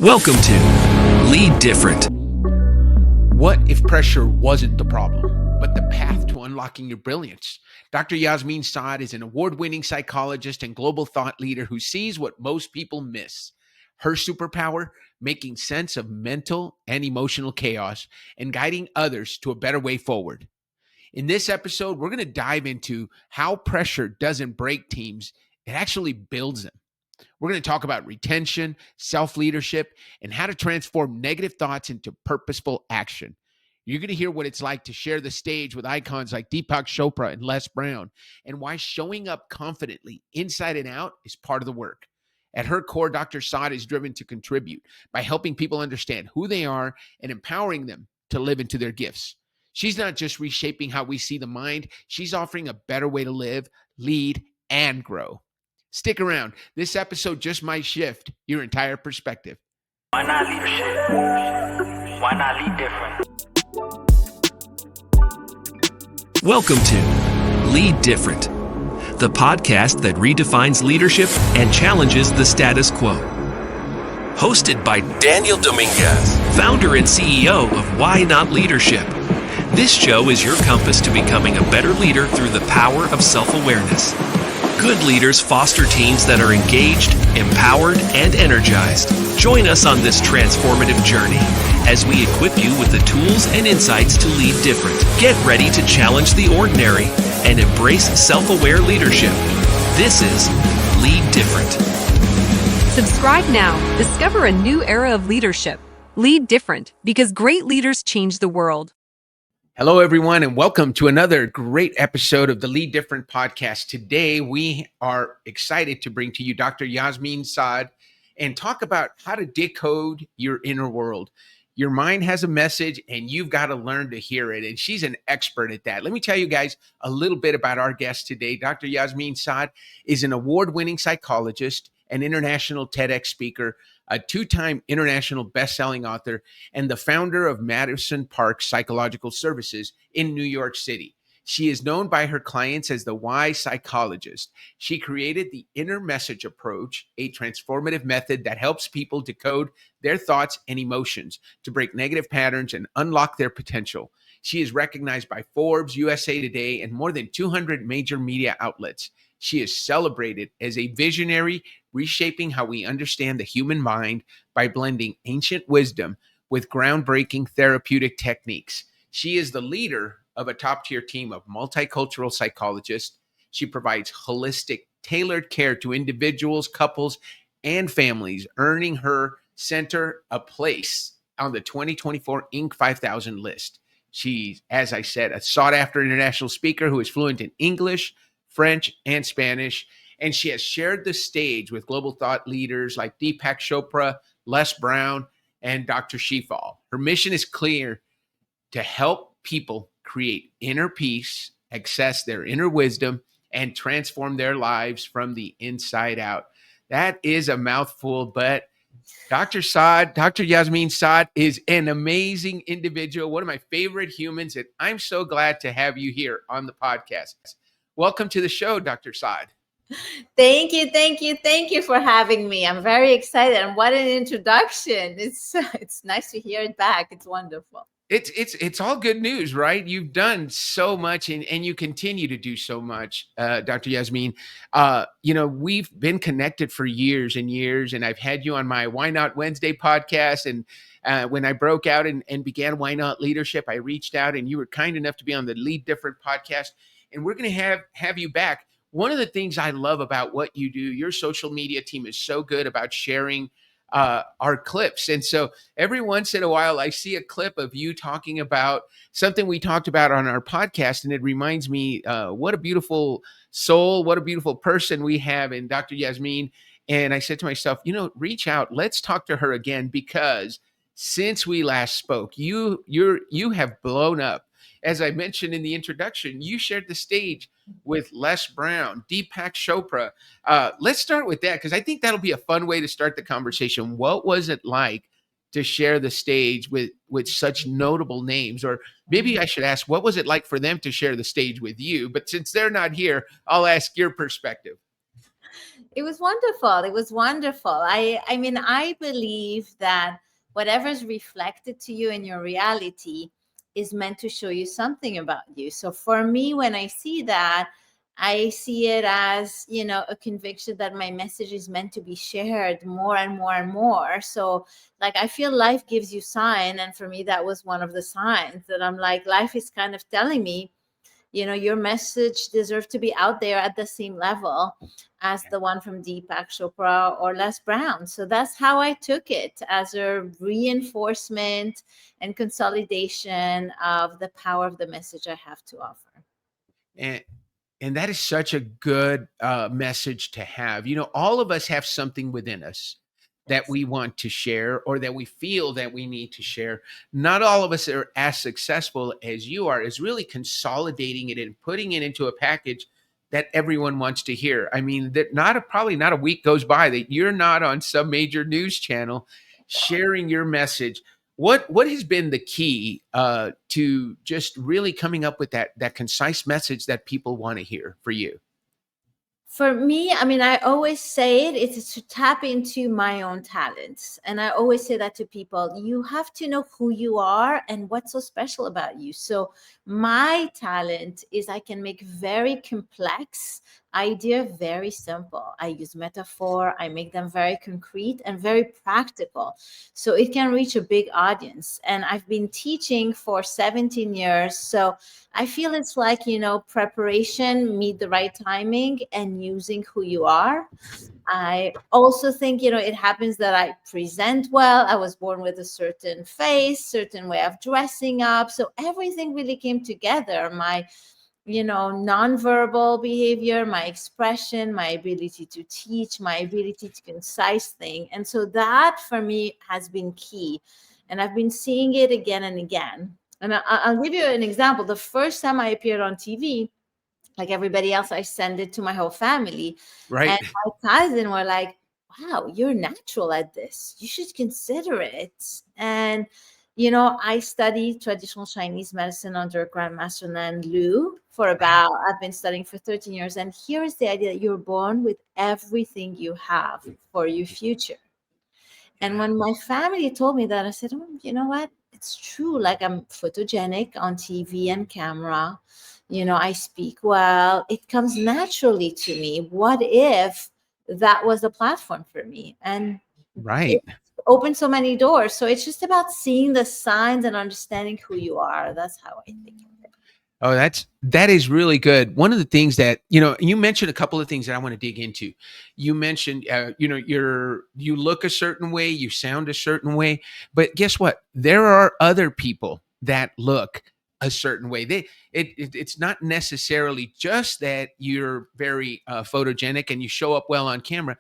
Welcome to Lead Different. What if pressure wasn't the problem, but the path to unlocking your brilliance? Dr. Yasmine Saad is an award-winning psychologist and global thought leader who sees what most people miss. Her superpower, making sense of mental and emotional chaos and guiding others to a better way forward. In this episode, we're going to dive into how pressure doesn't break teams, it actually builds them. We're going to talk about retention, self-leadership, and how to transform negative thoughts into purposeful action. You're going to hear what it's like to share the stage with icons like Deepak Chopra and Les Brown, and why showing up confidently inside and out is part of the work. At her core, Dr. Saad is driven to contribute by helping people understand who they are and empowering them to live into their gifts. She's not just reshaping how we see the mind, she's offering a better way to live, lead, and grow. Stick around. This episode just might shift your entire perspective. Why not leadership? Why not lead different? Welcome to Lead Different, the podcast that redefines leadership and challenges the status quo. Hosted by Daniel Dominguez, founder and CEO of Why Not Leadership. This show is your compass to becoming a better leader through the power of self-awareness. Good leaders foster teams that are engaged, empowered, and energized. Join us on this transformative journey as we equip you with the tools and insights to lead different. Get ready to challenge the ordinary and embrace self-aware leadership. This is Lead Different. Subscribe now. Discover a new era of leadership. Lead different, because great leaders change the world. Hello, everyone, and welcome to another great episode of the Lead Different podcast. Today, we are excited to bring to you Dr. Yasmine Saad and talk about how to decode your inner world. Your mind has a message, and you've got to learn to hear it, and she's an expert at that. Let me tell you guys a little bit about our guest today. Dr. Yasmine Saad is an award-winning psychologist, an international TEDx speaker, a two-time international best-selling author, and the founder of Madison Psychological Services in New York City. She is known by her clients as the Why Psychologist. She created the Inner Message Approach, a transformative method that helps people decode their thoughts and emotions to break negative patterns and unlock their potential. She is recognized by Forbes, USA Today, and more than 200 major media outlets. She is celebrated as a visionary, reshaping how we understand the human mind by blending ancient wisdom with groundbreaking therapeutic techniques. She is the leader of a top-tier team of multicultural psychologists. She provides holistic, tailored care to individuals, couples, and families, earning her center a place on the 2024 Inc. 5000 list. She's, as I said, a sought-after international speaker who is fluent in English, French, and Spanish, and she has shared the stage with global thought leaders like Deepak Chopra, Les Brown, and Dr. Shefal. Her mission is clear: to help people create inner peace, access their inner wisdom, and transform their lives from the inside out. That is a mouthful, but Dr. Yasmine Saad is an amazing individual, one of my favorite humans, and I'm so glad to have you here on the podcast. Welcome to the show, Dr. Saad. Thank you for having me. I'm very excited, and what an introduction! It's nice to hear it back. It's wonderful. It's all good news, right? You've done so much, and you continue to do so much, Dr. Yasmine. We've been connected for years and years, and I've had you on my Why Not Wednesday podcast. And when I broke out and began Why Not Leadership, I reached out, and you were kind enough to be on the Lead Different podcast. And we're going to have you back. One of the things I love about what you do, your social media team is so good about sharing our clips. And so every once in a while, I see a clip of you talking about something we talked about on our podcast. And it reminds me, what a beautiful soul, what a beautiful person we have in Dr. Yasmine. And I said to myself, reach out, let's talk to her again, because since we last spoke, you have blown up. As I mentioned in the introduction, you shared the stage with Les Brown, Deepak Chopra. Let's start with that, because I think that'll be a fun way to start the conversation. What was it like to share the stage with such notable names? Or maybe I should ask, what was it like for them to share the stage with you? But since they're not here, I'll ask your perspective. It was wonderful. It was wonderful. I mean, I believe that whatever's reflected to you in your reality is meant to show you something about you. So for me, when I see that, I see it as, a conviction that my message is meant to be shared more and more and more. So like, I feel life gives you sign. And for me, that was one of the signs that I'm like, life is kind of telling me, your message deserves to be out there at the same level as the one from Deepak Chopra or Les Brown. So that's how I took it, as a reinforcement and consolidation of the power of the message I have to offer. And and that is such a good message to have. All of us have something within us that Yes. we want to share or that we feel that we need to share. Not all of us are as successful as you are, is really consolidating it and putting it into a package that everyone wants to hear. I mean, that probably not a week goes by that you're not on some major news channel sharing your message. What has been the key to just really coming up with that concise message that people want to hear for you? For me, I mean, I always say it's to tap into my own talents. And I always say that to people. You have to know who you are and what's so special about you. So my talent is I can make very complex idea very simple. I use metaphor, I make them very concrete and very practical. So it can reach a big audience. And I've been teaching for 17 years. So I feel it's like, preparation, meet the right timing, and using who you are. I also think, it happens that I present well. I was born with a certain face, certain way of dressing up. So everything really came together. My, nonverbal behavior, my expression, my ability to teach, my ability to concise thing. And so that for me has been key. And I've been seeing it again and again. And I'll give you an example. The first time I appeared on TV, like everybody else, I sent it to my whole family. Right. And my cousin were like, wow, you're natural at this. You should consider it. And, I studied traditional Chinese medicine under Grandmaster Nan Lu I've been studying for 13 years. And here is the idea that you're born with everything you have for your future. And when my family told me that, I said, oh, you know what? It's true. Like, I'm photogenic on TV and camera. I speak well. It comes naturally to me. What if that was a platform for me? And it Right. opened so many doors. So it's just about seeing the signs and understanding who you are. That's how I think of it. Oh, that is really good. One of the things that, you mentioned a couple of things that I want to dig into. You mentioned, you look a certain way, you sound a certain way, but guess what? There are other people that look a certain way. It's not necessarily just that you're very photogenic and you show up well on camera.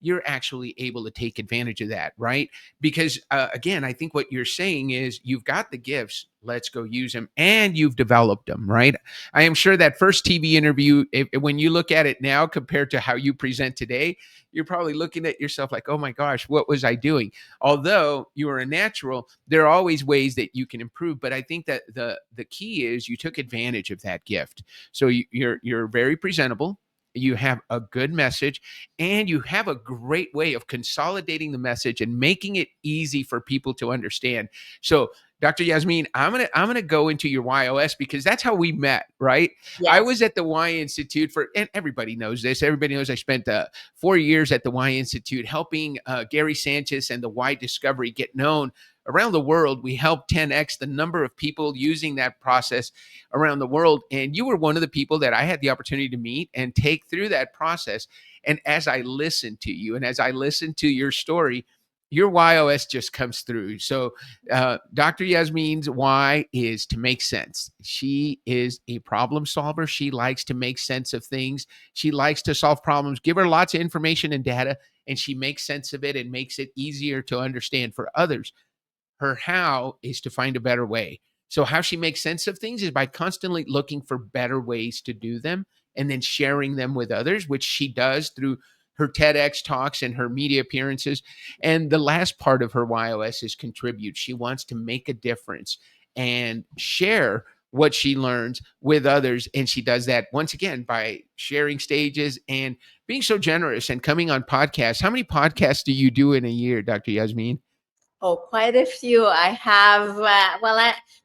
You're actually able to take advantage of that, right? Because again, I think what you're saying is you've got the gifts, let's go use them, and you've developed them, right? I am sure that first TV interview, when you look at it now compared to how you present today, you're probably looking at yourself like, oh my gosh, what was I doing? Although you are a natural, there are always ways that you can improve. But I think that the key is you took advantage of that gift. So you're very presentable. You have a good message, and you have a great way of consolidating the message and making it easy for people to understand. So, Dr. Yasmine, I'm gonna go into your YOS because that's how we met, right? I Yes. was at the Y Institute and everybody knows this. Everybody knows I spent 4 years at the Y Institute helping Gary Sanchez and the Y Discovery get known around the world. We helped 10x the number of people using that process around the world. And you were one of the people that I had the opportunity to meet and take through that process. And as I listened to you and as I listened to your story, your YOS just comes through. So, Dr. Yasmine's Y is to make sense. She is a problem solver. She likes to make sense of things. She likes to solve problems. Give her lots of information and data, and she makes sense of it and makes it easier to understand for others. Her how is to find a better way. So how she makes sense of things is by constantly looking for better ways to do them and then sharing them with others, which she does through her TEDx talks and her media appearances. And the last part of her YOS is contribute. She wants to make a difference and share what she learns with others. And she does that once again by sharing stages and being so generous and coming on podcasts. How many podcasts do you do in a year, Dr. Yasmine? Oh, quite a few. I have,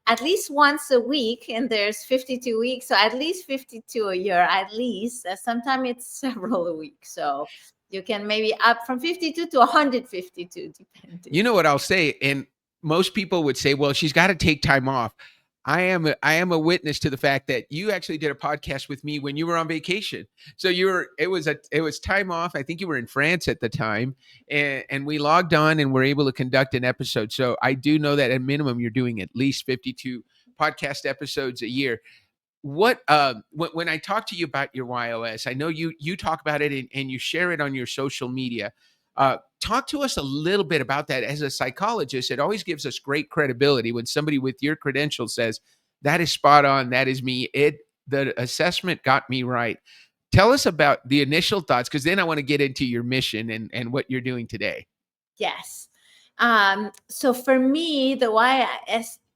at least once a week, and there's 52 weeks. So at least 52 a year, at least. Sometimes it's several a week. So you can maybe up from 52 to 152, depending. You know what I'll say? And most people would say, well, she's got to take time off. I am a witness to the fact that you actually did a podcast with me when you were on vacation. So it was time off. I think you were in France at the time, and we logged on and were able to conduct an episode. So I do know that at minimum you're doing at least 52 podcast episodes a year. What when I talk to you about your YOS, I know you talk about it and you share it on your social media. Talk to us a little bit about that. As a psychologist, it always gives us great credibility when somebody with your credentials says that is spot on, that is me. The assessment got me right. Tell us about the initial thoughts, because then I want to get into your mission and what you're doing today. Yes. So for me, the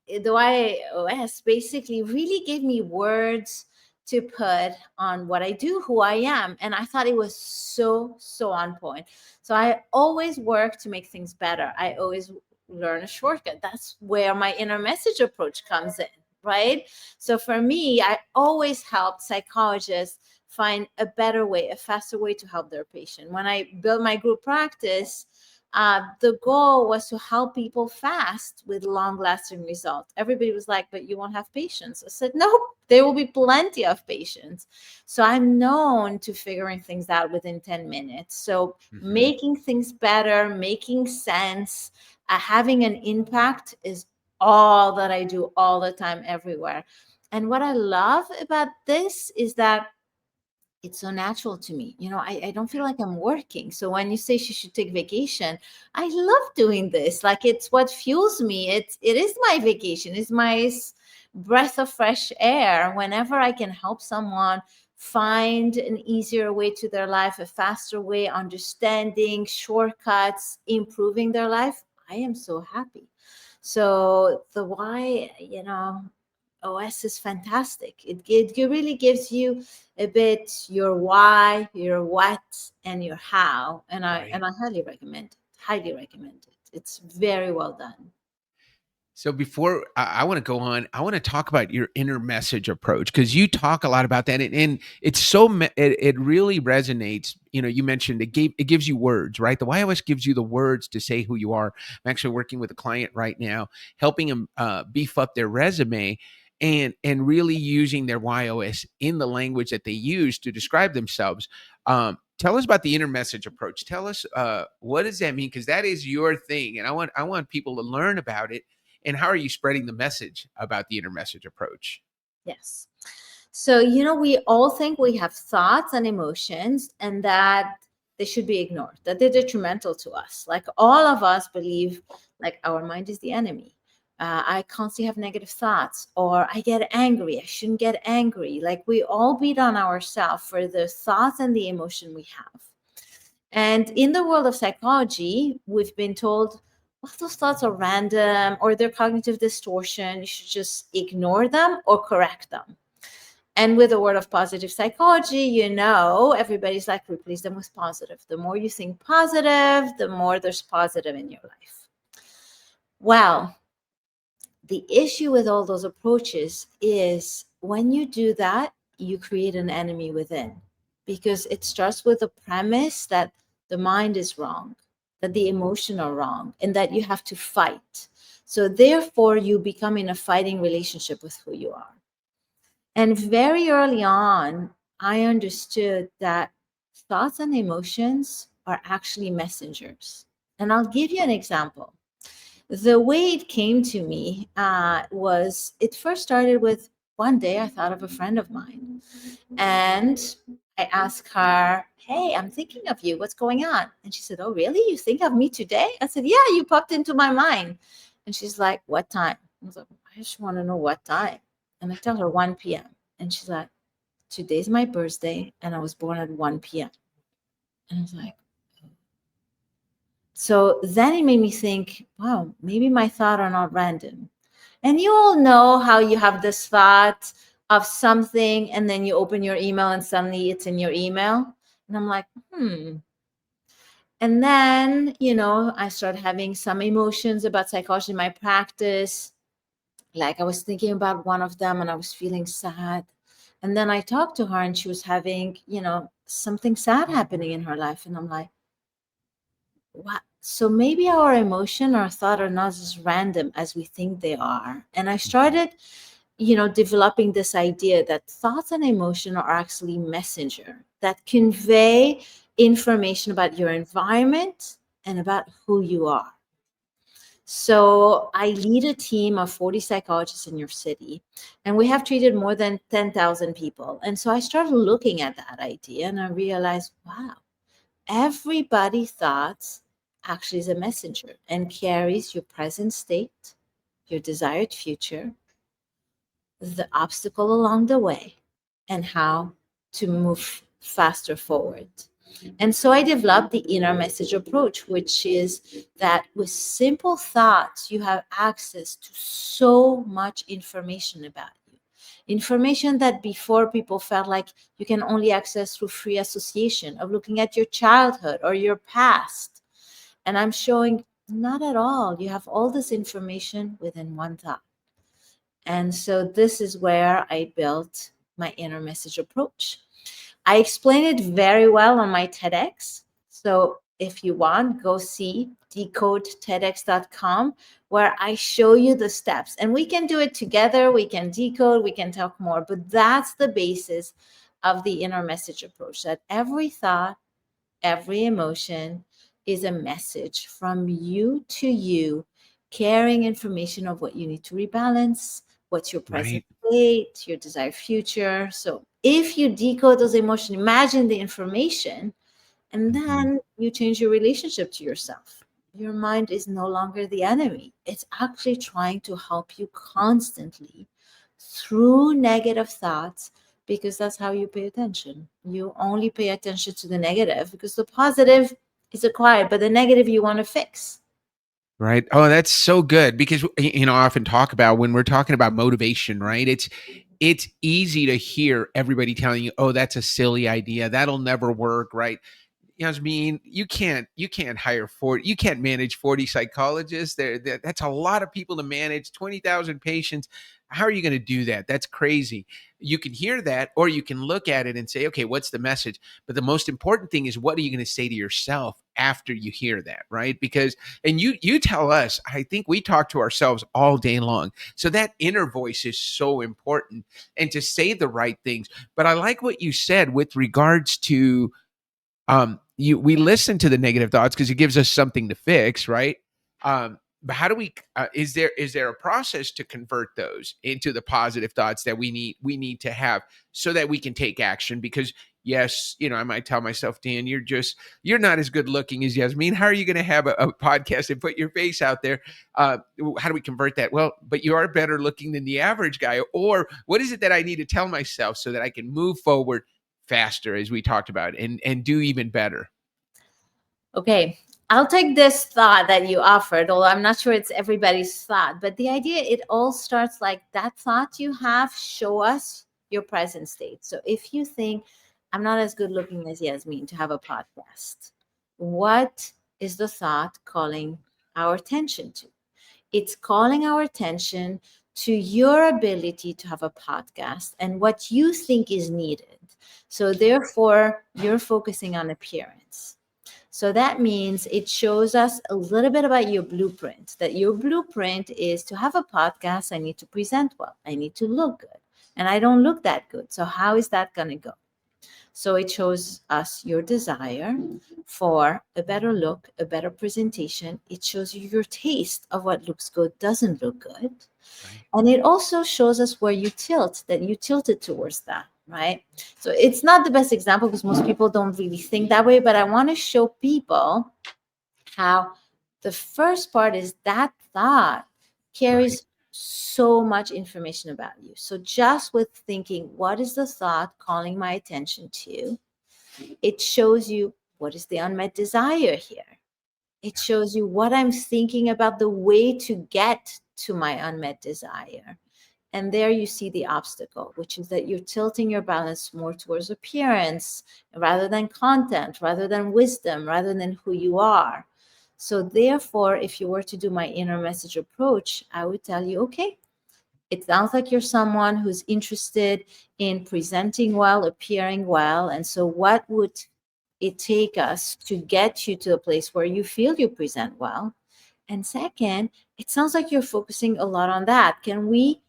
YOS basically really gave me words to put on what I do, who I am. And I thought it was so on point. So I always work to make things better. I always learn a shortcut. That's where my inner message approach comes in, right? So for me, I always help psychologists find a better way, a faster way to help their patient. When I built my group practice, the goal was to help people fast with long-lasting results. Everybody was like, but you won't have patients. I said, no, there will be plenty of patients. So I'm known to figuring things out within 10 minutes. So making things better, making sense, having an impact is all that I do all the time, everywhere. And what I love about this is that it's so natural to me. I don't feel like I'm working. So when you say she should take vacation, I love doing this. Like, it's what fuels me. It is my vacation. It's my breath of fresh air. Whenever I can help someone find an easier way to their life, a faster way, understanding shortcuts, improving their life, I am so happy. So the why, OS is fantastic. It really gives you a bit your why, your what, and your how. And I highly recommend it. Highly recommend it. It's very well done. So before I want to go on, I want to talk about your inner message approach, because you talk a lot about that, and it's it really resonates. You mentioned it gives you words, right? The YOS gives you the words to say who you are. I'm actually working with a client right now, helping them beef up their resume, and really using their YOS in the language that they use to describe themselves. Tell us about the inner message approach. Tell us what does that mean, because that is your thing, and I want people to learn about it. And how are you spreading the message about the inner message approach? Yes. So, we all think we have thoughts and emotions and that they should be ignored, that they're detrimental to us. Like, all of us believe like our mind is the enemy. I constantly have negative thoughts, or I get angry. I shouldn't get angry. Like, we all beat on ourselves for the thoughts and the emotion we have. And in the world of psychology, we've been told, well, those thoughts are random or they're cognitive distortion. You should just ignore them or correct them. And with the world of positive psychology, everybody's like, replace them with positive. The more you think positive, the more there's positive in your life. Well, the issue with all those approaches is when you do that, you create an enemy within, because it starts with the premise that the mind is wrong, that the emotion are wrong, and that you have to fight. So therefore, you become in a fighting relationship with who you are. And very early on, I understood that thoughts and emotions are actually messengers. And I'll give you an example. The way it came to me was, it first started with one day I thought of a friend of mine. And I asked her, hey, I'm thinking of you. What's going on? And she said, oh, really? You think of me today? I said, yeah, you popped into my mind. And she's like, what time? I was like, I just want to know what time. And I tell her 1 p.m. And she's like, today's my birthday, and I was born at 1 p.m. And I was like, so then it made me think, wow, maybe my thoughts are not random. And you all know how you have this thought of something, and then you open your email and suddenly it's in your email. And I'm like, And then, I started having some emotions about psychology in my practice. Like I was thinking about one of them and I was feeling sad. And then I talked to her and she was having, something sad happening in her life. And I'm like, what? So maybe our emotion, our thought are not as random as we think they are. And I started, developing this idea that thoughts and emotion are actually messenger that convey information about your environment and about who you are. So I lead a team of 40 psychologists in your city, and we have treated more than 10,000 people. And so I started looking at that idea and I realized, wow, everybody thoughts actually is a messenger and carries your present state, your desired future, the obstacle along the way, and how to move faster forward. And so I developed the inner message approach, which is that with simple thoughts, you have access to so much information about you. Information that before people felt like you can only access through free association of looking at your childhood or your past. And I'm showing not at all. You have all this information within one thought. And so this is where I built my inner message approach. I explain it very well on my TEDx. So if you want, go see decodetedx.com, where I show you the steps. And we can do it together. We can decode, we can talk more. But that's the basis of the inner message approach, that every thought, every emotion is a message from you to you, carrying information of what you need to rebalance, what's your present state, your desired future. So if you decode those emotions, imagine the information, and then you change your relationship to yourself. Your mind is no longer the enemy. It's actually trying to help you constantly through negative thoughts, because that's how you pay attention. You only pay attention to the negative because the positive is acquired, but the negative you want to fix. Right. Oh, that's so good because I often talk about when we're talking about motivation, right? It's easy to hear everybody telling you, "Oh, that's a silly idea. That'll never work," right? Yasmine, you can't hire 40, you can't manage 40 psychologists. That's a lot of people to manage, 20,000 patients. How are you going to do that? That's crazy. You can hear that, or you can look at it and say, okay, what's the message? But the most important thing is, what are you going to say to yourself after you hear that, right? Because, and you tell us, I think we talk to ourselves all day long. So that inner voice is so important, and to say the right things. But I like what you said with regards to we listen to the negative thoughts because it gives us something to fix, right? But how do we is there a process to convert those into the positive thoughts that we need to have so that we can take action? Because yes, I might tell myself, Dan, you're not as good looking as Yasmine. How are you going to have a podcast and put your face out there? How do we convert that? Well, but you are better looking than the average guy. Or what is it that I need to tell myself so that I can move forward faster, as we talked about, and do even better? Okay, I'll take this thought that you offered, although I'm not sure it's everybody's thought, but the idea, it all starts like that thought you have, show us your present state. So if you think, I'm not as good looking as Yasmine to have a podcast, what is the thought calling our attention to? It's calling our attention to your ability to have a podcast and what you think is needed. So therefore, you're focusing on appearance. So that means it shows us a little bit about your blueprint, that your blueprint is to have a podcast. I need to present well. I need to look good. And I don't look that good. So how is that going to go? So it shows us your desire for a better look, a better presentation. It shows you your taste of what looks good, doesn't look good. Right. And it also shows us where you tilt, that you tilted towards that, right? So it's not the best example because most people don't really think that way, but I want to show people how the first part is that thought carries so much information about you. So just with thinking, what is the thought calling my attention to? It shows you what is the unmet desire here. It shows you what I'm thinking about the way to get to my unmet desire. And there you see the obstacle, which is that you're tilting your balance more towards appearance rather than content, rather than wisdom, rather than who you are. So therefore, if you were to do my inner message approach, I would tell you, okay, it sounds like you're someone who's interested in presenting well, appearing well. And so what would it take us to get you to a place where you feel you present well? And second, it sounds like you're focusing a lot on that. Can we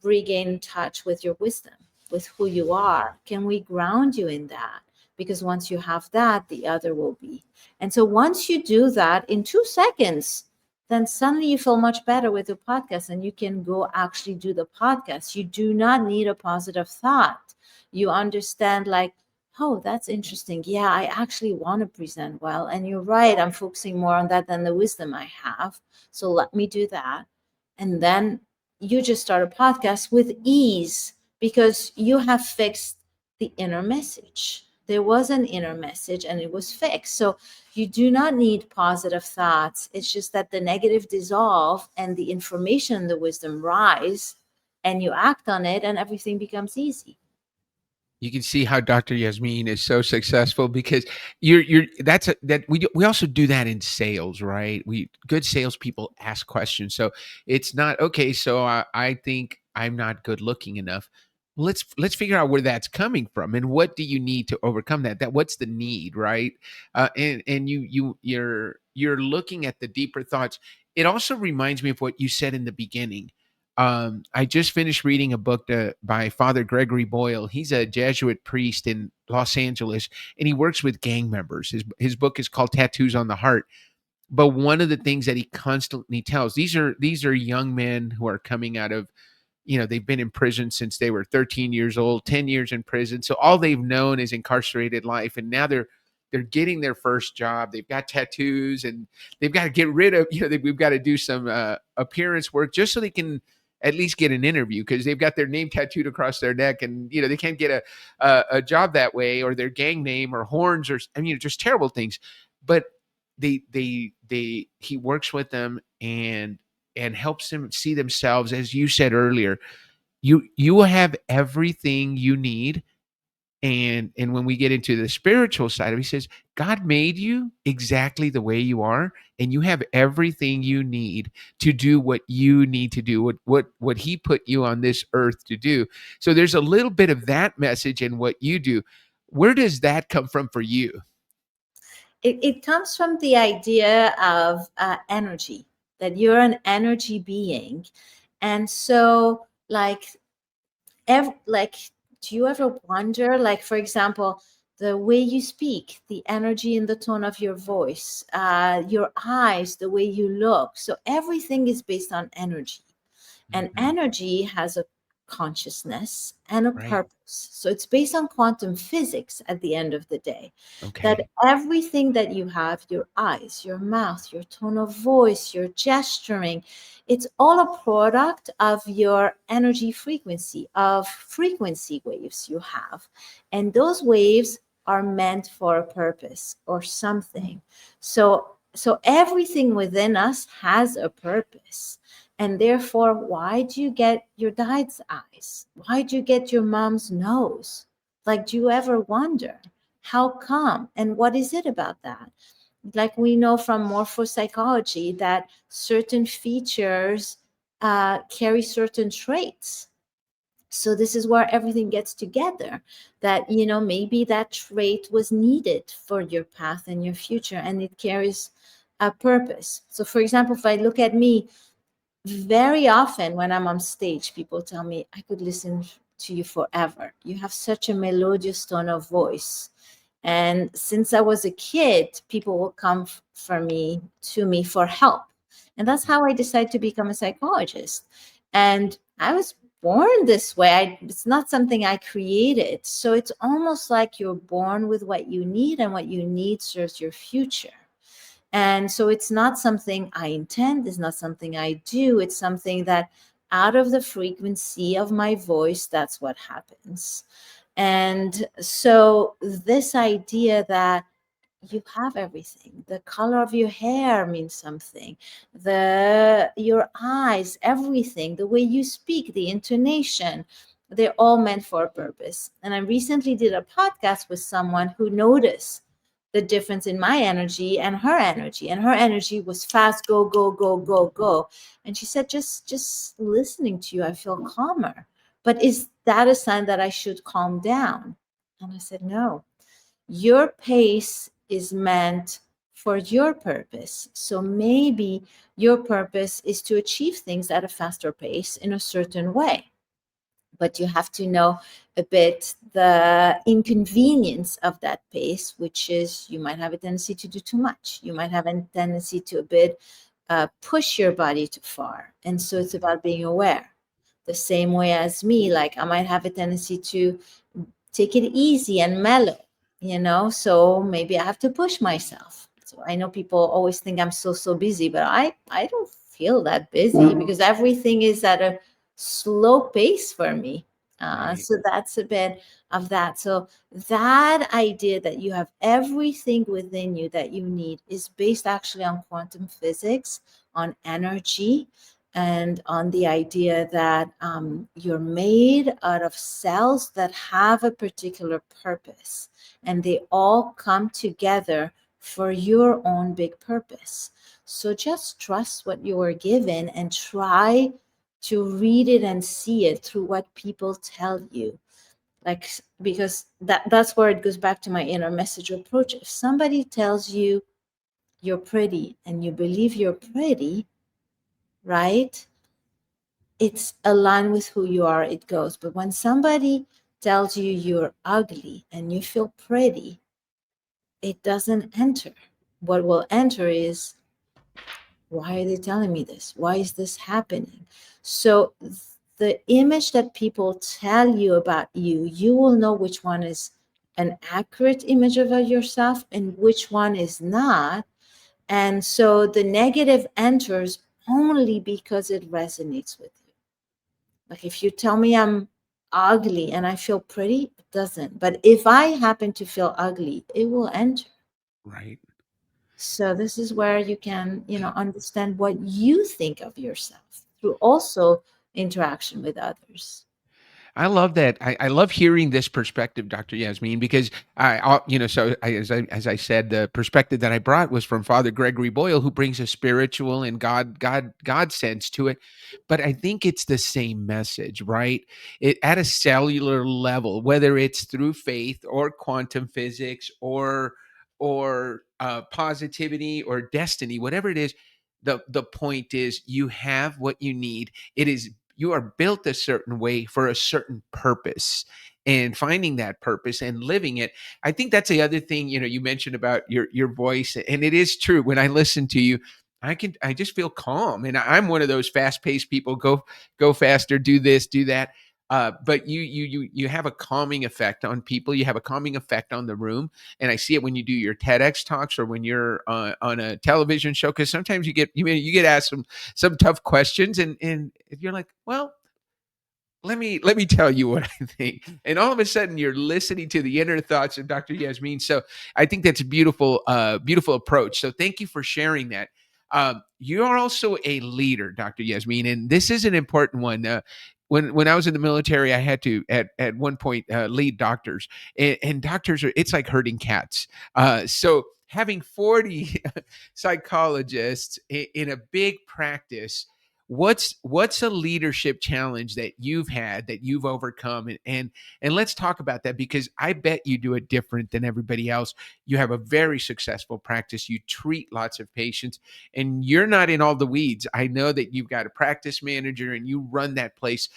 regain touch with your wisdom, with who you are? Can we ground you in that? Because once you have that, the other will be. And so once you do that in 2 seconds, then suddenly you feel much better with the podcast and you can go actually do the podcast. You do not need a positive thought. You understand, like, oh, that's interesting. Yeah, I actually want to present well. And you're right, I'm focusing more on that than the wisdom I have. So let me do that. And then you just start a podcast with ease because you have fixed the inner message. There was an inner message and it was fixed. So you do not need positive thoughts. It's just that the negative dissolve and the information and the wisdom rise, and you act on it and everything becomes easy. You can see how Dr. Yasmine is so successful because we also do that in sales, right? We good salespeople ask questions. So it's not okay. So I think I'm not good looking enough. Well, let's figure out where that's coming from and what do you need to overcome that? What's the need, right? And you're looking at the deeper thoughts. It also reminds me of what you said in the beginning. I just finished reading a book by Father Gregory Boyle. He's a Jesuit priest in Los Angeles, and he works with gang members. His book is called Tattoos on the Heart. But one of the things that he constantly tells, these are young men who are coming out of, they've been in prison since they were 13 years old, 10 years in prison. So all they've known is incarcerated life, and now they're getting their first job. They've got tattoos, and they've got to get rid of, we've got to do some appearance work just so they can at least get an interview because they've got their name tattooed across their neck, and they can't get a job that way, or their gang name or horns, or just terrible things. But he works with them and helps them see themselves, as you said earlier. You will have everything you need. And when we get into the spiritual side of it, he says, God made you exactly the way you are, and you have everything you need to do what you need to do, what he put you on this earth to do. So there's a little bit of that message in what you do. Where does that come from for you? It comes from the idea of energy, that you're an energy being. And so do you ever wonder, like, for example, the way you speak, the energy in the tone of your voice, your eyes, the way you look? So everything is based on energy. And energy has a consciousness and a purpose. So it's based on quantum physics at the end of the day. Okay. That everything that you have, your eyes, your mouth, your tone of voice, your gesturing, it's all a product of your energy frequency, of frequency waves you have. And those waves are meant for a purpose or something. So everything within us has a purpose. And therefore, why do you get your dad's eyes? Why do you get your mom's nose? Like, do you ever wonder how come? And what is it about that? Like, we know from morphopsychology that certain features carry certain traits. So this is where everything gets together, that, maybe that trait was needed for your path and your future, and it carries a purpose. So for example, if I look at me, very often when I'm on stage, people tell me, I could listen to you forever. You have such a melodious tone of voice. And since I was a kid, people will come to me for help. And that's how I decided to become a psychologist. And I was born this way. It's not something I created. So it's almost like you're born with what you need, and what you need serves your future. And so it's not something I intend, it's not something I do, it's something that out of the frequency of my voice, that's what happens. And so this idea that you have everything. The color of your hair means something. Your eyes, everything, the way you speak, the intonation, they're all meant for a purpose. And I recently did a podcast with someone who noticed the difference in my energy and her energy. And her energy was fast, go, go, go, go, go. And she said, just listening to you, I feel calmer. But is that a sign that I should calm down? And I said, no, your pace is meant for your purpose. So maybe your purpose is to achieve things at a faster pace in a certain way. But you have to know a bit the inconvenience of that pace, which is you might have a tendency to do too much. You might have a tendency to a bit push your body too far. And so it's about being aware. The same way as me, like I might have a tendency to take it easy and mellow, so maybe I have to push myself. So I know people always think I'm so busy, but I don't feel that busy because everything is at a slow pace for me. Right. So that's a bit of that. So that idea that you have everything within you that you need is based actually on quantum physics, on energy, and on the idea that you're made out of cells that have a particular purpose, and they all come together for your own big purpose. So just trust what you were given and try to read it and see it through what people tell you. Like, because that's where it goes back to my inner message approach. If somebody tells you you're pretty and you believe you're pretty, right? It's aligned with who you are, it goes. But when somebody tells you you're ugly and you feel pretty, it doesn't enter. What will enter is, why are they telling me this? Why is this happening? So the image that people tell you about you, you will know which one is an accurate image of yourself and which one is not. And so the negative enters only because it resonates with you. Like if you tell me I'm ugly and I feel pretty, it doesn't. But if I happen to feel ugly, it will enter. Right. So this is where you can, understand what you think of yourself through also interaction with others. I love that. I love hearing this perspective, Dr. Yasmine, because as I said, the perspective that I brought was from Father Gregory Boyle, who brings a spiritual and God sense to it. But I think it's the same message, right? It at a cellular level, whether it's through faith or quantum physics or positivity or destiny, whatever it is. The point is, you have what you need. It is you are built a certain way for a certain purpose, and finding that purpose and living it. I think that's the other thing, you mentioned about your voice, and it is true. When I listen to you, I just feel calm, and I'm one of those fast-paced people. Go faster, do this, do that. But you have a calming effect on people. You have a calming effect on the room, and I see it when you do your TEDx talks or when you're on a television show. Because sometimes you get asked some tough questions, and you're like, well, let me tell you what I think. And all of a sudden you're listening to the inner thoughts of Dr. Yasmine. So I think that's a beautiful approach. So thank you for sharing that. You are also a leader, Dr. Yasmine, and this is an important one. When I was in the military, I had to at one point lead doctors, and doctors it's like herding cats. So having 40 psychologists in a big practice, what's a leadership challenge that you've had that you've overcome, and let's talk about that, because I bet you do it different than everybody else. You have a very successful practice. You treat lots of patients, and you're not in all the weeds. I know that you've got a practice manager and you run that place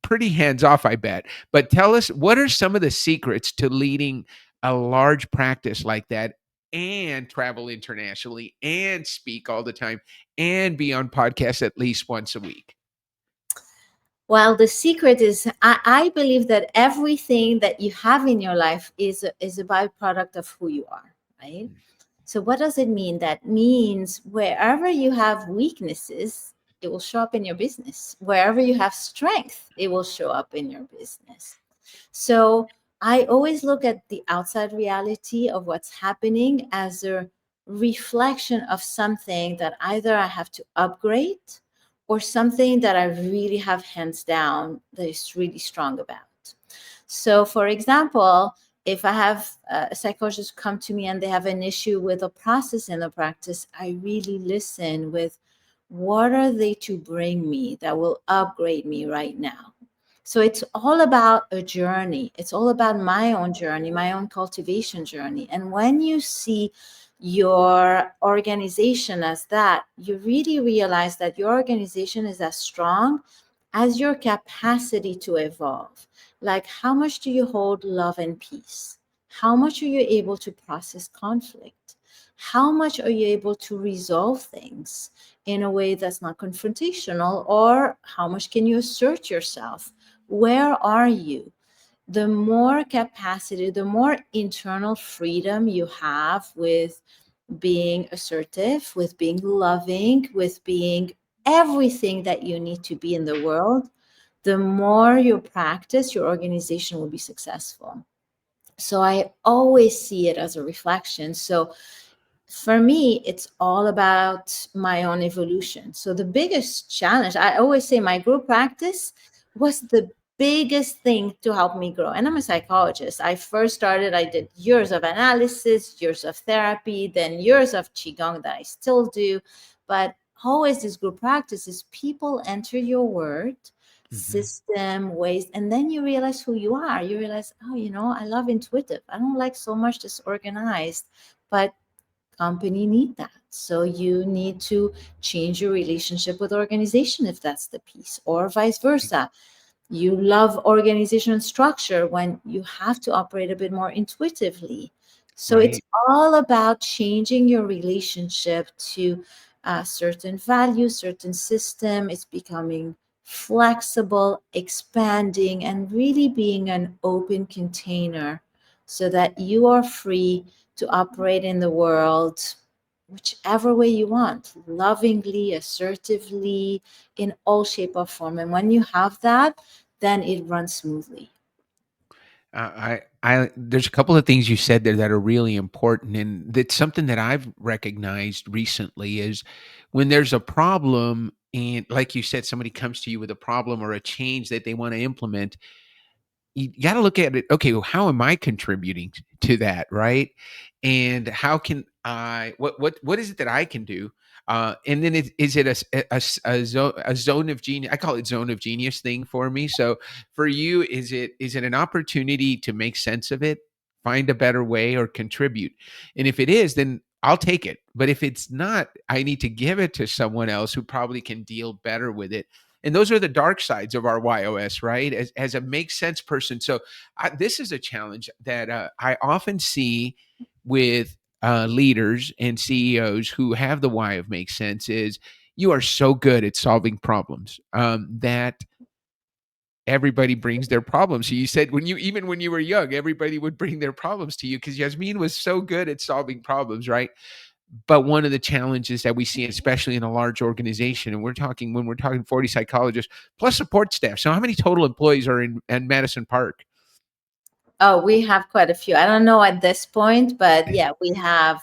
pretty hands off, I bet. But tell us, what are some of the secrets to leading a large practice like that, and travel internationally and speak all the time and be on podcasts at least once a week? Well, the secret is I believe that everything that you have in your life is a byproduct of who you are, right? So what does it mean? That means wherever you have weaknesses, it will show up in your business. Wherever you have strength, it will show up in your business. So I always look at the outside reality of what's happening as a reflection of something that either I have to upgrade or something that I really have hands down that is really strong about. So, for example, if I have a psychologist come to me and they have an issue with a process in the practice, I really listen with what are they to bring me that will upgrade me right now. So it's all about a journey. It's all about my own journey, my own cultivation journey. And when you see your organization as that, you really realize that your organization is as strong as your capacity to evolve. Like, how much do you hold love and peace? How much are you able to process conflict? How much are you able to resolve things in a way that's not confrontational? Or how much can you assert yourself? Where are you? The more capacity, the more internal freedom you have with being assertive, with being loving, with being everything that you need to be in the world, the more you practice, your organization will be successful. So I always see it as a reflection. So for me, it's all about my own evolution. So the biggest challenge, I always say my group practice was the biggest thing to help me grow. And I'm a psychologist. I first started, I did years of analysis, years of therapy, then years of Qigong that I still do. But always this group practice is people enter your word, Mhm. system, ways, and then you realize who you are. You realize, oh, I love intuitive. I don't like so much disorganized, but company need that. So you need to change your relationship with organization if that's the piece, or vice versa. You love organization and structure when you have to operate a bit more intuitively. So it's Right. all about changing your relationship to a certain value, certain system. It's becoming flexible, expanding, and really being an open container so that you are free to operate in the world whichever way you want, lovingly, assertively, in all shape or form. And when you have that, then it runs smoothly. There's a couple of things you said there that are really important, and that's something that I've recognized recently is when there's a problem, and like you said, somebody comes to you with a problem or a change that they want to implement. You got to look at it. Okay, well, how am I contributing to that, right? And how can I? What is it that I can do? And then is it a zone of genius? I call it zone of genius thing for me. So for you, is it an opportunity to make sense of it, find a better way, or contribute? And if it is, then I'll take it. But if it's not, I need to give it to someone else who probably can deal better with it. And those are the dark sides of our YOS, right? As a make sense person. So this is a challenge that I often see with leaders and CEOs who have the why of make sense is you are so good at solving problems that everybody brings their problems. So you said even when you were young, everybody would bring their problems to you because Yasmine was so good at solving problems, right? But one of the challenges that we see, especially in a large organization, and when we're talking 40 psychologists plus support staff. So how many total employees are in Madison Park? Oh, we have quite a few. I don't know at this point, but yeah, we have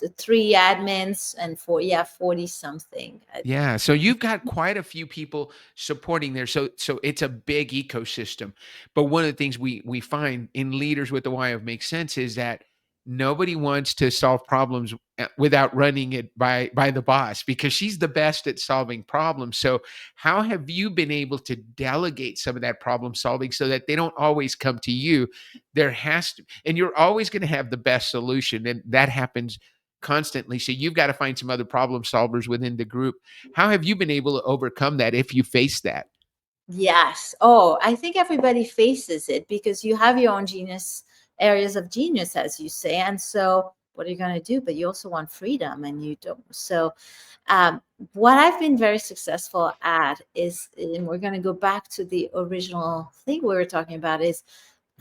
the three admins and 40 something. Yeah, so you've got quite a few people supporting there. So it's a big ecosystem. But one of the things we find in leaders with the why of makes sense is that nobody wants to solve problems without running it by the boss because she's the best at solving problems. So how have you been able to delegate some of that problem solving so that they don't always come to you? There has to, and you're always going to have the best solution, and that happens constantly. So you've got to find some other problem solvers within the group. How have you been able to overcome that if you face that? Yes. Oh, I think everybody faces it because you have your own genius, areas of genius, as you say. And so, what are you going to do? But you also want freedom, and you don't. So, what I've been very successful at is, and we're going to go back to the original thing we were talking about, is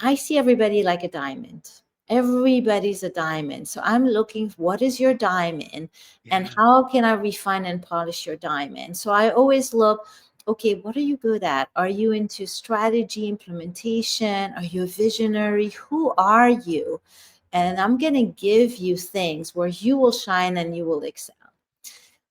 I see everybody like a diamond. Everybody's a diamond. So I'm looking, what is your diamond and Yeah. how can I refine and polish your diamond? So I always look, okay, what are you good at? Are you into strategy implementation? Are you a visionary? Who are you? And I'm going to give you things where you will shine and you will excel.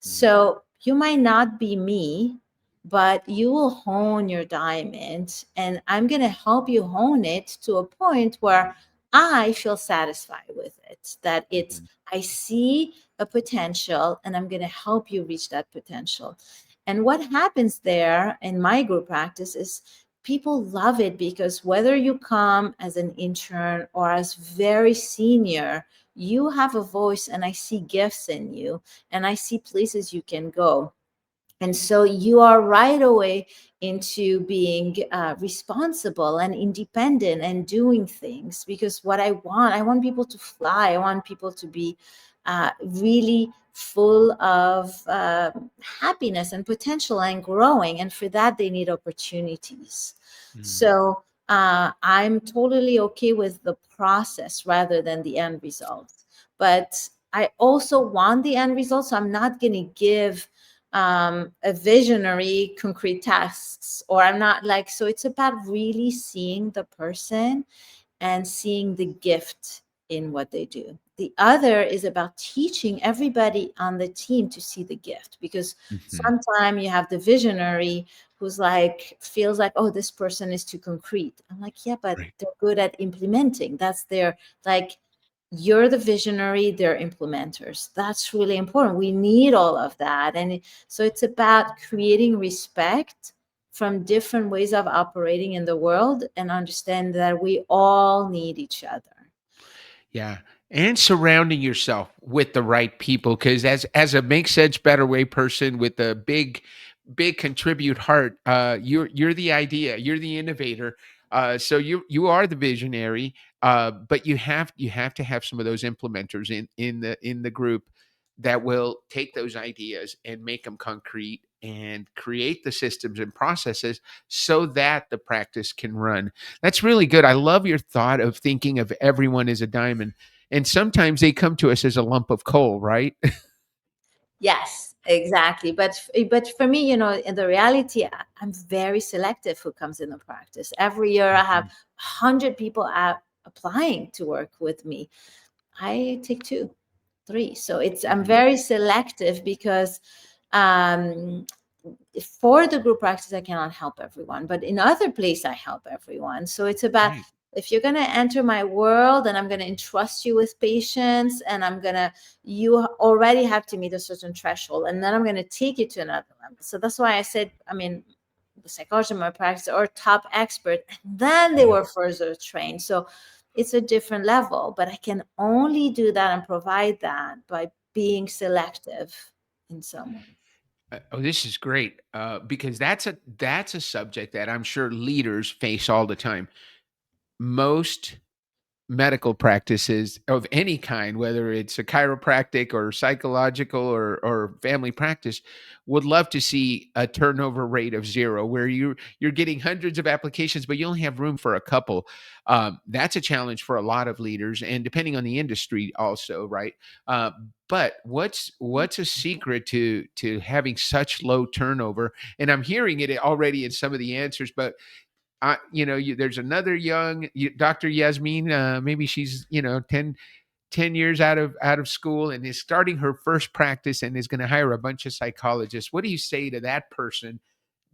So you might not be me, but you will hone your diamond, and I'm going to help you hone it to a point where I feel satisfied with it, that it's, I see a potential and I'm going to help you reach that potential. And what happens there in my group practice is people love it, because whether you come as an intern or as very senior, you have a voice and I see gifts in you and I see places you can go. And so you are right away into being responsible and independent and doing things, because what I want people to fly. I want people to be really full of happiness and potential and growing. And for that, they need opportunities. So I'm totally okay with the process rather than the end result. But I also want the end result. So I'm not going to give a visionary concrete tasks, or I'm not like, so it's about really seeing the person and seeing the gift in what they do. The other is about teaching everybody on the team to see the gift, because sometimes you have the visionary who's like, feels like, oh, this person is too concrete. I'm like, yeah, but they're good at implementing. That's their, like, you're the visionary, they're implementers. That's really important. We need all of that. And so it's about creating respect from different ways of operating in the world, and understand that we all need each other. Yeah. And surrounding yourself with the right people. Because as a make sense better way person with a big contribute heart, you're the idea, you're the innovator. So you are the visionary, but you have to have some of those implementers in the group that will take those ideas and make them concrete and create the systems and processes so that the practice can run. That's really good. I love your thought of thinking of everyone as a diamond. And sometimes they come to us as a lump of coal, right? Yes, exactly. But for me, in the reality, I'm very selective who comes in the practice. Every year, I have 100 people applying to work with me. I take 2, 3. So I'm very selective, because um, for the group practice, I cannot help everyone, but in other place, I help everyone. So it's about, Right. if you're going to enter my world, and I'm going to entrust you with patients, and you already have to meet a certain threshold, and then I'm going to take you to another level. So that's why I said, I mean, the psychologists in my practice are top expert, and then they were further trained. So it's a different level, but I can only do that and provide that by being selective in some way. Oh, this is great, because that's a subject that I'm sure leaders face all the time. Most medical practices of any kind, whether it's a chiropractic or psychological or family practice, would love to see a turnover rate of 0, where you're getting hundreds of applications, but you only have room for a couple. That's a challenge for a lot of leaders, and depending on the industry, also, right? Uh, but what's a secret to having such low turnover? And I'm hearing it already in some of the answers, but there's another young Dr. Yasmine, maybe she's 10 years out of school and is starting her first practice and is going to hire a bunch of psychologists. What do you say to that person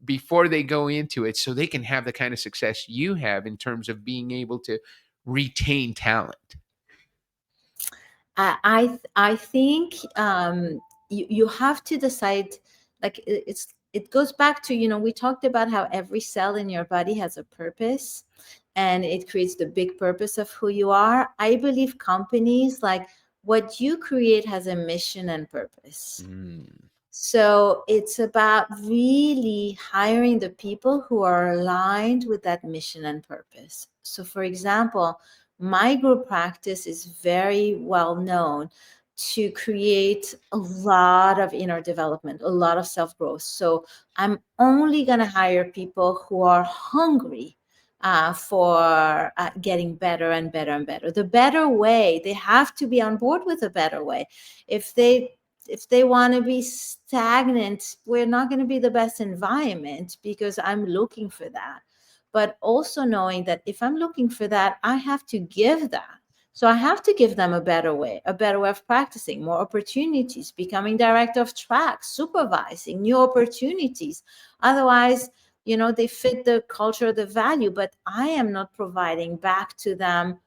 before they go into it, so they can have the kind of success you have in terms of being able to retain talent? I think you have to decide, like, it goes back to, we talked about how every cell in your body has a purpose, and it creates the big purpose of who you are. I believe companies, like, what you create has a mission and purpose. So it's about really hiring the people who are aligned with that mission and purpose. So, for example, my group practice is very well known to create a lot of inner development, a lot of self-growth. So I'm only going to hire people who are hungry for getting better and better and better. The better way, they have to be on board with a better way. If they If they want to be stagnant, we're not going to be the best environment because I'm looking for that. But also knowing that if I'm looking for that, I have to give that. So I have to give them a better way of practicing, more opportunities, becoming director of track, supervising new opportunities. Otherwise, they fit the culture, the value, but I am not providing back to them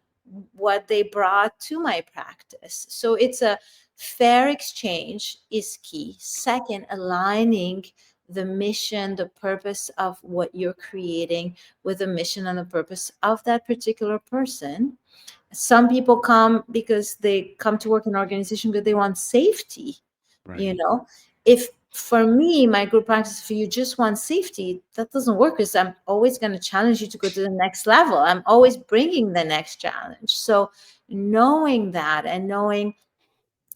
what they brought to my practice. So it's a fair exchange is key. Second, aligning the mission, the purpose of what you're creating with the mission and the purpose of that particular person. Some people come because they come to work in an organization because they want safety. Right. If for me, my group practice, if you just want safety, that doesn't work because I'm always going to challenge you to go to the next level. I'm always bringing the next challenge. So knowing that and knowing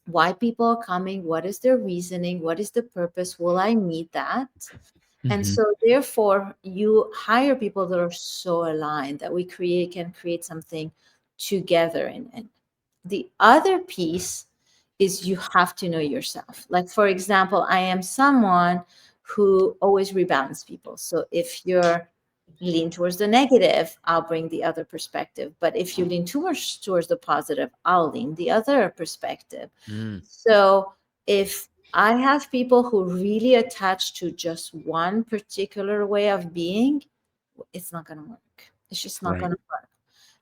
why people are coming, what is their reasoning, what is the purpose, will I need that? And Mhm. so therefore you hire people that are so aligned that we can create something together. And the other piece is you have to know yourself. Like, for example, I am someone who always rebounds people. So if you're lean towards the negative, I'll bring the other perspective. But if you lean too much towards the positive, I'll lean the other perspective. Mm. So if I have people who really attach to just one particular way of being, it's not going to work. It's just not Right. going to work.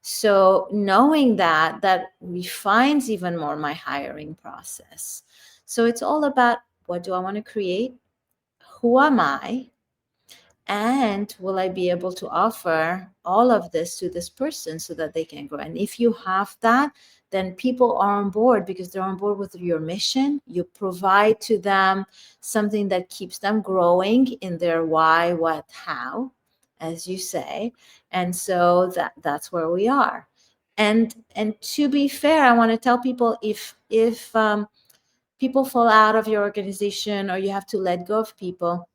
So knowing that refines even more my hiring process. So it's all about, what do I want to create? Who am I? And will I be able to offer all of this to this person so that they can grow? And if you have that, then people are on board because they're on board with your mission. You provide to them something that keeps them growing in their why, what, how, as you say. And so that's where we are. And to be fair, I want to tell people, if people fall out of your organization or you have to let go of people,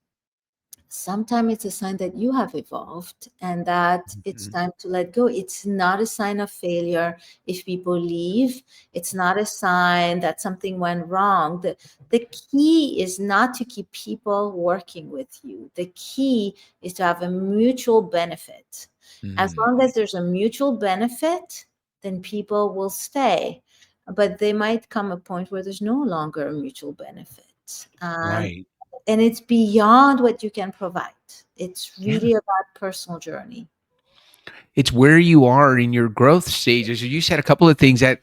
sometimes it's a sign that you have evolved and that it's Mhm. time to let go. It's not a sign of failure if people leave. It's not a sign that something went wrong. The key is not to keep people working with you. The key is to have a mutual benefit. As Mm. long as there's a mutual benefit, then people will stay. But they might come a point where there's no longer a mutual benefit. Right. And it's beyond what you can provide. It's Yeah. really about personal journey. It's where you are in your growth stages. You said a couple of things that,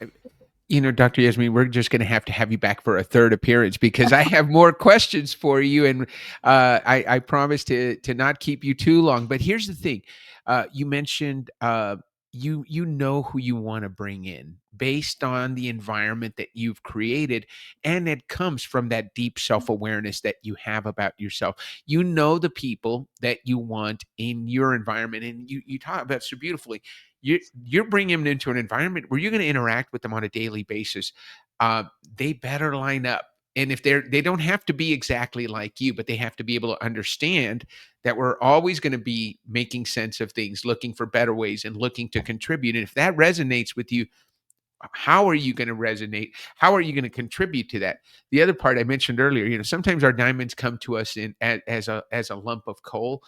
Dr. Yasmine, we're just going to have you back for a third appearance because I have more questions for you, and I promise to not keep you too long. But here's the thing: you mentioned you know who you want to bring in based on the environment that you've created, and it comes from that deep self awareness that you have about yourself. You know the people that you want in your environment, and you talk about so beautifully. You're bringing them into an environment where you're going to interact with them on a daily basis. uh, they better line up, and if they don't have to be exactly like you, but they have to be able to understand that we're always going to be making sense of things, looking for better ways and looking to contribute. And if that resonates with you, how are you going to resonate? How are you going to contribute to that? The other part I mentioned earlier, sometimes our diamonds come to us as a lump of coal.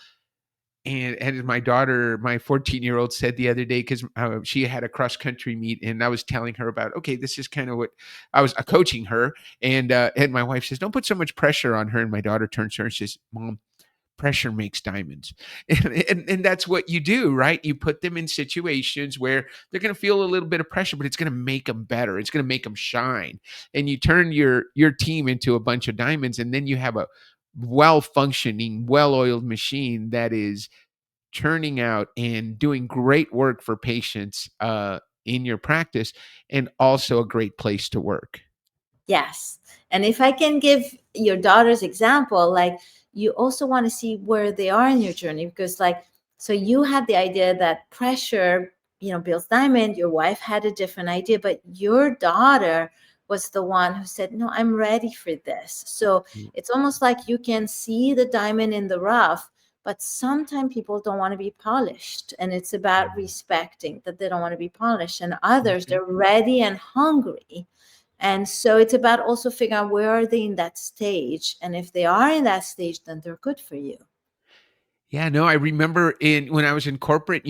And as my daughter, my 14-year-old said the other day, because she had a cross country meet, and I was telling her about, okay, this is kind of what I was coaching her, and my wife says, don't put so much pressure on her, and my daughter turns to her and says, Mom, pressure makes diamonds. And that's what you do, right? You put them in situations where they're going to feel a little bit of pressure, but it's going to make them better. It's going to make them shine. And you turn your team into a bunch of diamonds, and then you have a well-functioning, well-oiled machine that is churning out and doing great work for patients in your practice, and also a great place to work. Yes. And if I can give your daughter's example, like, you also want to see where they are in your journey, because, like, so you had the idea that pressure, builds diamond. Your wife had a different idea, but your daughter was the one who said, no, I'm ready for this. So Mm. it's almost like you can see the diamond in the rough, but sometimes people don't want to be polished. And it's about respecting that they don't want to be polished. And others, Mhm. they're ready and hungry. And so it's about also figuring out where are they in that stage. And if they are in that stage, then they're good for you. Yeah, no, I remember when I was in corporate,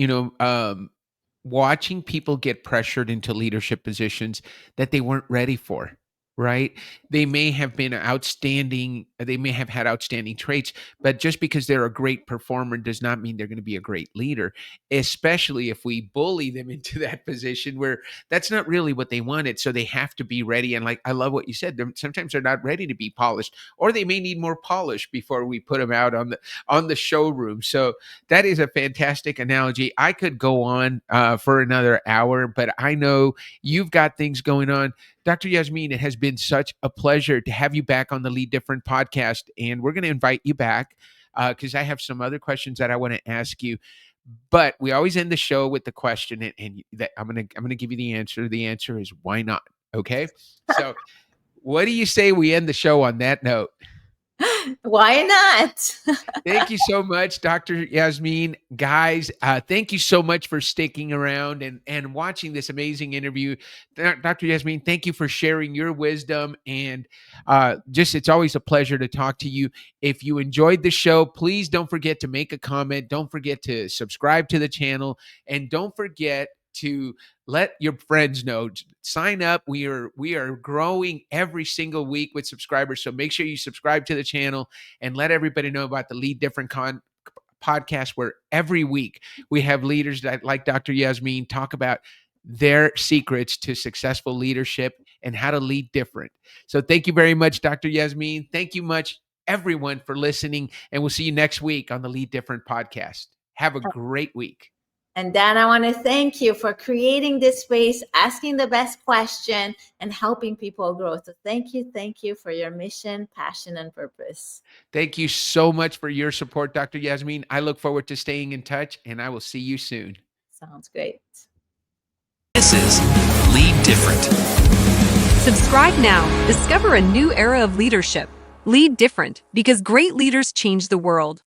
watching people get pressured into leadership positions that they weren't ready for, right? They may have been outstanding, they may have had outstanding traits, but just because they're a great performer does not mean they're going to be a great leader, especially if we bully them into that position where that's not really what they wanted. So they have to be ready. And like, I love what you said. Sometimes they're not ready to be polished, or they may need more polish before we put them out on the showroom. So that is a fantastic analogy. I could go on for another hour, but I know you've got things going on. Dr. Yasmine, it has been such a pleasure to have you back on the Lead Different podcast, and we're going to invite you back because I have some other questions that I want to ask you. But we always end the show with the question, and that I'm gonna give you the answer. The answer is why not? Okay, so what do you say we end the show on that note? Why not? Thank you so much, Dr. Yasmine. Guys, thank you so much for sticking around and watching this amazing interview. Dr. Yasmine, thank you for sharing your wisdom. And it's always a pleasure to talk to you. If you enjoyed the show, please don't forget to make a comment. Don't forget to subscribe to the channel. And don't forget to let your friends know. Sign up. We are growing every single week with subscribers. So make sure you subscribe to the channel and let everybody know about the Lead Different podcast, where every week we have leaders that, like Dr. Yasmine, talk about their secrets to successful leadership and how to lead different. So thank you very much, Dr. Yasmine. Thank you much, everyone, for listening. And we'll see you next week on the Lead Different podcast. Have a great week. And Dan, I want to thank you for creating this space, asking the best question, and helping people grow. So thank you for your mission, passion, and purpose. Thank you so much for your support, Dr. Yasmine. I look forward to staying in touch, and I will see you soon. Sounds great. This is Lead Different. Subscribe now. Discover a new era of leadership. Lead different because great leaders change the world.